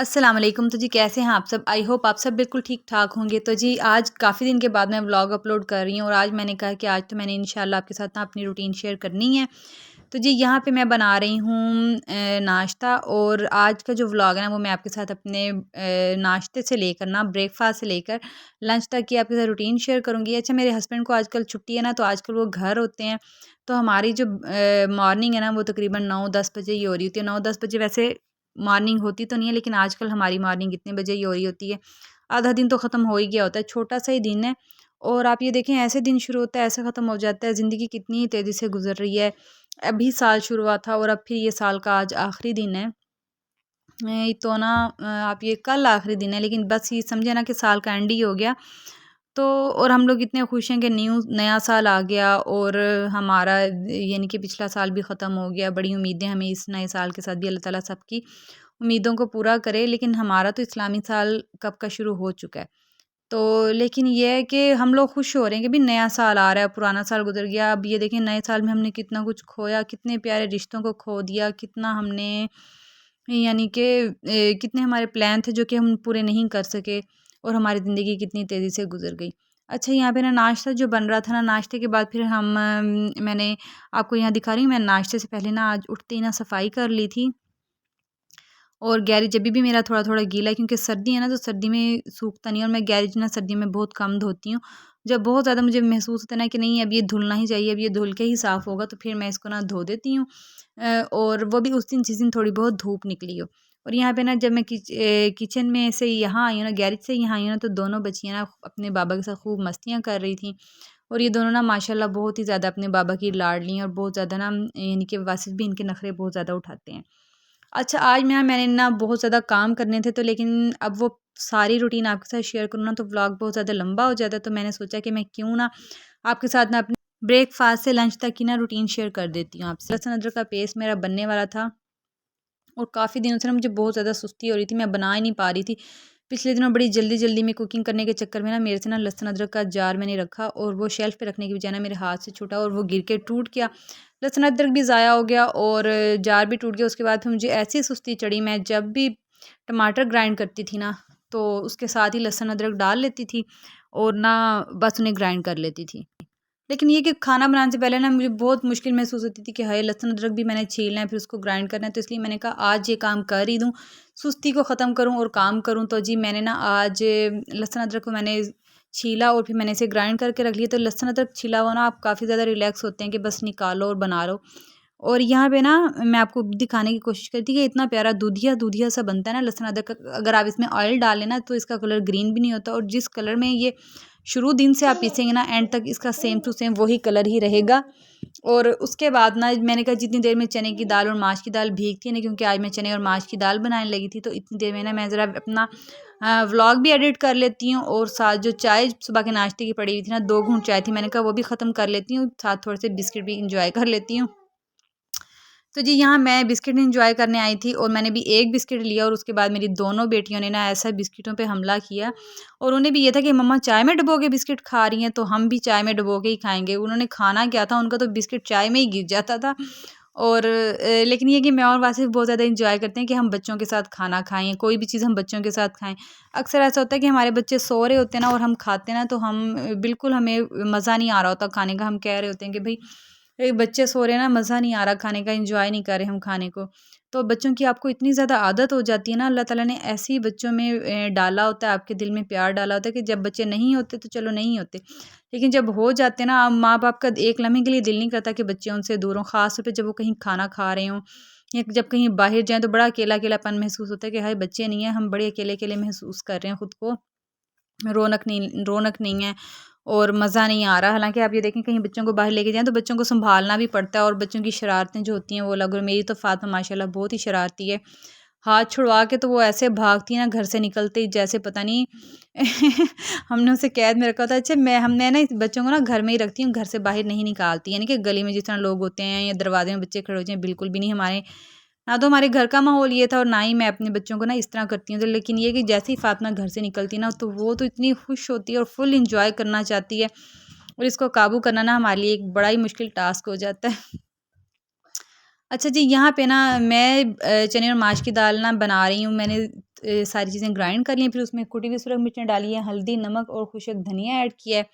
अस्सलाम वालेकुम। तो जी कैसे हैं आप सब? आई होप आप सब बिल्कुल ठीक-ठाक होंगे। तो जी आज काफ़ी दिन के बाद मैं व्लॉग अपलोड कर रही हूँ और आज मैंने कहा कि आज तो मैंने इंशाल्लाह आपके साथ ना अपनी रूटीन शेयर करनी है। तो जी यहाँ पे मैं बना रही हूँ नाश्ता और आज का जो व्लॉग है ना वो मैं आपके साथ अपने नाश्ते से लेकर ना ब्रेकफ़ास्ट से लेकर लंच तक की आपके साथ रूटीन शेयर करूँगी। अच्छा मेरे हस्बैंड को आजकल छुट्टी है ना तो आजकल वो घर होते हैं। तो हमारी जो मॉर्निंग है ना वो तकरीबन 9-10 बजे ही हो रही होती है। 9-10 बजे वैसे मॉर्निंग होती तो नहीं है लेकिन आजकल हमारी मॉर्निंग इतने बजे ही हो रही होती है। आधा दिन तो ख़त्म हो ही गया होता है, छोटा-सा ही दिन है और आप ये देखें ऐसे दिन शुरू होता है, ऐसे ख़त्म हो जाता है, ज़िंदगी कितनी तेज़ी से गुज़र रही है। अभी साल शुरू हुआ था और अब फिर ये साल का आज आखिरी दिन है। तो ना आप ये कल आखिरी दिन है लेकिन बस ये समझे ना कि साल का एंड ही हो गया। तो और हम लोग इतने खुश हैं कि नया साल आ गया और हमारा यानी कि पिछला साल भी ख़त्म हो गया। बड़ी उम्मीदें हमें इस नए साल के साथ भी अल्लाह ताला सबकी उम्मीदों को पूरा करे। लेकिन हमारा तो इस्लामी साल कब का शुरू हो चुका है। तो लेकिन ये है कि हम लोग खुश हो रहे हैं कि भाई नया साल आ रहा है, पुराना साल गुज़र गया। अब ये देखें नए साल में हमने कितना कुछ खोया, कितने प्यारे रिश्तों को खो दिया, कितना हमने यानी कि कितने हमारे प्लान थे जो कि हम पूरे नहीं कर सके और हमारी ज़िंदगी कितनी तेज़ी से गुज़र गई। अच्छा यहाँ पे ना नाश्ता जो बन रहा था ना, नाश्ते के बाद फिर मैंने आपको यहाँ दिखा रही हूँ, मैं नाश्ते से पहले ना आज उठते ही ना सफाई कर ली थी। और गैरेज अभी भी मेरा थोड़ा-थोड़ा गीला है क्योंकि सर्दी है ना, तो सर्दी में सूखता नहीं है और मैं गैरेज ना सर्दी में बहुत कम धोती हूँ। जब बहुत ज़्यादा मुझे महसूस होता है ना कि नहीं अब ये धुलना ही चाहिए, अब ये धुल के ही साफ़ होगा, तो फिर मैं इसको ना धो देती हूँ। और वो भी उस दिन जिस दिन थोड़ी बहुत धूप निकली हो। और यहाँ पे ना जब मैं किचन में से यहाँ आई हूँ ना, गैरेज से यहाँ आई हूँ ना, तो दोनों बच्चियाँ ना अपने बाबा के साथ खूब मस्तियाँ कर रही थीं। और ये दोनों ना माशाल्लाह बहुत ही ज़्यादा अपने बाबा की लाडली हैं और बहुत ज़्यादा ना यानी कि वासिफ़ भी इनके नखरे बहुत ज़्यादा उठाते हैं। अच्छा आज मैंने ना बहुत ज़्यादा काम करने थे तो लेकिन अब वो सारी रूटीन आपके साथ शेयर करूँ ना तो व्लॉग बहुत ज़्यादा लंबा हो जाता है, तो मैंने सोचा कि मैं क्यों ना आपके साथ ना अपने ब्रेकफास्ट से लंच तक की ना रूटीन शेयर कर देती हूँ आपसे। लहसुन अदरक का पेस्ट मेरा बनने वाला था और काफ़ी दिनों से ना मुझे बहुत ज़्यादा सुस्ती हो रही थी, मैं बना ही नहीं पा रही थी। पिछले दिनों बड़ी जल्दी-जल्दी में कुकिंग करने के चक्कर में ना मेरे से ना लहसुन अदरक का जार मैंने रखा और वो शेल्फ़ पे रखने की बजाय ना मेरे हाथ से छूटा और वो गिर के टूट गया। लहसुन अदरक भी ज़ाया हो गया और जार भी टूट गया। उसके बाद फिर मुझे ऐसी सुस्ती चढ़ी, मैं जब भी टमाटर ग्राइंड करती थी ना, तो उसके साथ ही लहसुन अदरक डाल लेती थी और ना बस उन्हें ग्राइंड कर लेती थी। लेकिन ये कि खाना बनाने से पहले ना मुझे बहुत मुश्किल महसूस होती थी कि हाय लहसुन अदरक भी मैंने छीलना है फिर उसको ग्राइंड करना है, तो इसलिए मैंने कहा आज ये काम कर ही दूँ, सुस्ती को ख़त्म करूँ और काम करूँ। तो जी मैंने ना आज लहसुन अदरक को मैंने छीला और फिर मैंने इसे ग्राइंड करके रख लिया। तो लहसुन अदरक छिला हुआ ना आप काफ़ी ज़्यादा रिलैक्स होते हैं कि बस निकालो और बना लो। और यहाँ पे ना मैं आपको दिखाने की कोशिश करी थी कि इतना प्यारा दूधिया-दूधिया सा बनता है ना लहसुन अदरक का। अगर आप इसमें ऑयल डालें ना तो इसका कलर ग्रीन भी नहीं होता और जिस कलर में ये शुरू दिन से आप पीसेंगे ना एंड तक इसका सेम टू सेम वही कलर ही रहेगा। और उसके बाद ना मैंने कहा जितनी देर में चने की दाल और माश की दाल भीगती है ना, क्योंकि आज मैं चने और माश की दाल बनाने लगी थी, तो इतनी देर में ना मैं ज़रा अपना व्लॉग भी एडिट कर लेती हूँ और साथ जो चाय सुबह के नाश्ते की पड़ी हुई थी ना, 2 घूँट चाय थी, मैंने कहा वो भी ख़त्म कर लेती हूँ, साथ थोड़े से बिस्किट भी एंजॉय कर लेती हूँ। तो जी यहाँ मैं बिस्किट एंजॉय करने आई थी और मैंने भी एक बिस्किट लिया और उसके बाद मेरी दोनों बेटियों ने ना ऐसा बिस्किटों पे हमला किया और उन्हें भी ये था कि मम्मा चाय में डुबो के बिस्किट खा रही हैं तो हम भी चाय में डुबो के ही खाएंगे। उन्होंने खाना क्या था, उनका तो बिस्किट चाय में ही गिर जाता था। और लेकिन ये कि मैं और वासिफ बहुत ज़्यादा इंजॉय करते हैं कि हम बच्चों के साथ खाना खाएं, कोई भी चीज़ हम बच्चों के साथ खाएं। अक्सर ऐसा होता है कि हमारे बच्चे सो रहे होते हैं ना और हम खाते हैं ना, तो हम बिल्कुल हमें मज़ा नहीं आ रहा होता खाने का, हम कह रहे होते हैं कि भाई बच्चे सो रहे हैं ना, मज़ा नहीं आ रहा खाने का, एंजॉय नहीं कर रहे हम खाने को। तो बच्चों की आपको इतनी ज़्यादा आदत हो जाती है ना, अल्लाह ताला ने ऐसे ही बच्चों में डाला होता है, आपके दिल में प्यार डाला होता है कि जब बच्चे नहीं होते तो चलो नहीं होते, लेकिन जब हो जाते हैं ना, माँ बाप का एक लम्हे के लिए दिल नहीं करता कि बच्चे उनसे दूर हों, ख़ास तौर पे जब वो कहीं खाना खा रहे हों या जब कहीं बाहर जाएं तो बड़ा अकेला अकेलापन महसूस होता है कि हाय बच्चे नहीं है, हम बड़े अकेले अकेले महसूस कर रहे हैं खुद को, रौनक नहीं है और मज़ा नहीं आ रहा। हालाँकि आप ये देखें कहीं बच्चों को बाहर लेके जाएँ तो बच्चों को सँभालना भी पड़ता है और बच्चों की शरारतें जो होती हैं वो अलग। और मेरी तो फ़ातिमा माशाल्लाह बहुत ही शरारती है। हाथ छुड़वा के तो वो ऐसे भागती है ना घर से निकलते ही, जैसे पता नहीं हमने उसे कैद में रखा होता है। अच्छा मैं ना इस बच्चों को ना घर में ही रखती हूँ, घर से बाहर नहीं निकालती। यानी कि गली में जिस तरह लोग होते हैं या दरवाज़े में बच्चे खड़े होते हैं, बिल्कुल भी नहीं। हमारे ना तो हमारे घर का माहौल ये था और ना ही मैं अपने बच्चों को ना इस तरह करती हूँ। तो लेकिन ये कि जैसे ही फ़ातिमा घर से निकलती है ना, तो वो तो इतनी खुश होती है और फुल एन्जॉय करना चाहती है और इसको काबू करना ना हमारे लिए एक बड़ा ही मुश्किल टास्क हो जाता है। अच्छा जी, यहाँ पे ना मैं चने और माश की दाल ना बना रही हूँ। मैंने सारी चीज़ें ग्राइंड कर ली, फिर उसमें कुटी हुई सुरख मिर्चें डाली है, हल्दी, नमक और खुशक धनिया ऐड किया है।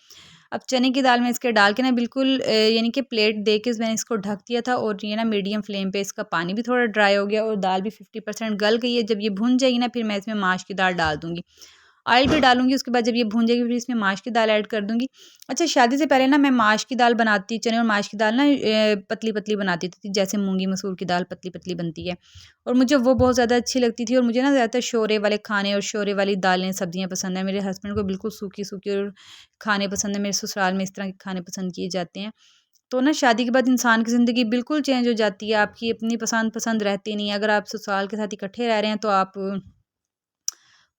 अब चने की दाल में इसके डाल के ना बिल्कुल यानी कि प्लेट दे के मैंने इसको ढक दिया था, और ये ना मीडियम फ्लेम पे इसका पानी भी थोड़ा ड्राई हो गया और दाल भी 50% गल गई है। जब ये भुन जाएगी ना, फिर मैं इसमें माश की दाल डाल दूँगी। ऑयल भी डालूँगी, उसके बाद जब ये भून जाएगी फिर इसमें माश की दाल ऐड कर दूँगी। अच्छा, शादी से पहले ना मैं माश की दाल बनाती, चने और माश की दाल ना पतली-पतली बनाती थी, जैसे मूँगी मसूर की दाल पतली-पतली बनती है, और मुझे वो बहुत ज़्यादा अच्छी लगती थी। और मुझे ना ज़्यादातर शोरे वाले खाने और शोरे वाली दालें, सब्ज़ियाँ पसंद हैं। मेरे हस्बैंड को बिल्कुल सूखी-सूखी और खाने पसंद है। मेरे ससुराल में इस तरह के खाने पसंद किए जाते हैं। तो ना शादी के बाद इंसान की ज़िंदगी बिल्कुल चेंज हो जाती है, आपकी अपनी पसंद रहती नहीं है। अगर आप ससुराल के साथ इकट्ठे रह रहे हैं तो आप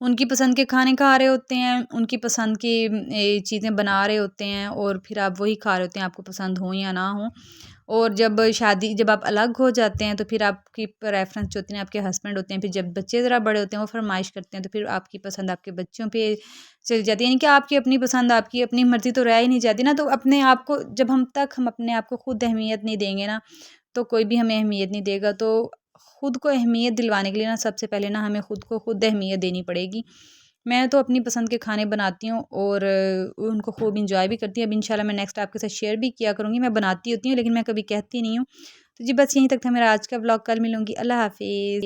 उनकी पसंद के खाने खा रहे होते हैं, उनकी पसंद की चीज़ें बना रहे होते हैं, और फिर आप वही खा रहे होते हैं, आपको पसंद हो या ना हो। और जब आप अलग हो जाते हैं तो फिर आपकी प्रेफ़रेंस जो होती है आपके हस्बैंड होते हैं, फिर जब बच्चे ज़रा बड़े होते हैं वो फ़रमाइश करते हैं, तो फिर आपकी पसंद आपके बच्चों पे चली जाती है। यानी कि आपकी अपनी पसंद, आपकी अपनी मर्ज़ी तो रह ही नहीं जाती ना, तो अपने आप को जब हम अपने आप को खुद अहमियत नहीं देंगे ना, तो कोई भी हमें अहमियत नहीं देगा। तो खुद को अहमियत दिलवाने के लिए ना सबसे पहले ना हमें खुद को खुद अहमियत देनी पड़ेगी। मैं तो अपनी पसंद के खाने बनाती हूँ, और उनको खूब एन्जॉय भी करती हूँ। अब इंशाल्लाह मैं नेक्स्ट आपके साथ शेयर भी किया करूँगी। मैं बनाती होती हूँ लेकिन मैं कभी कहती नहीं हूँ। तो जी बस यहीं तक था मेरा आज का व्लॉग। कल मिलूँगी। अल्लाह हाफ़िज़।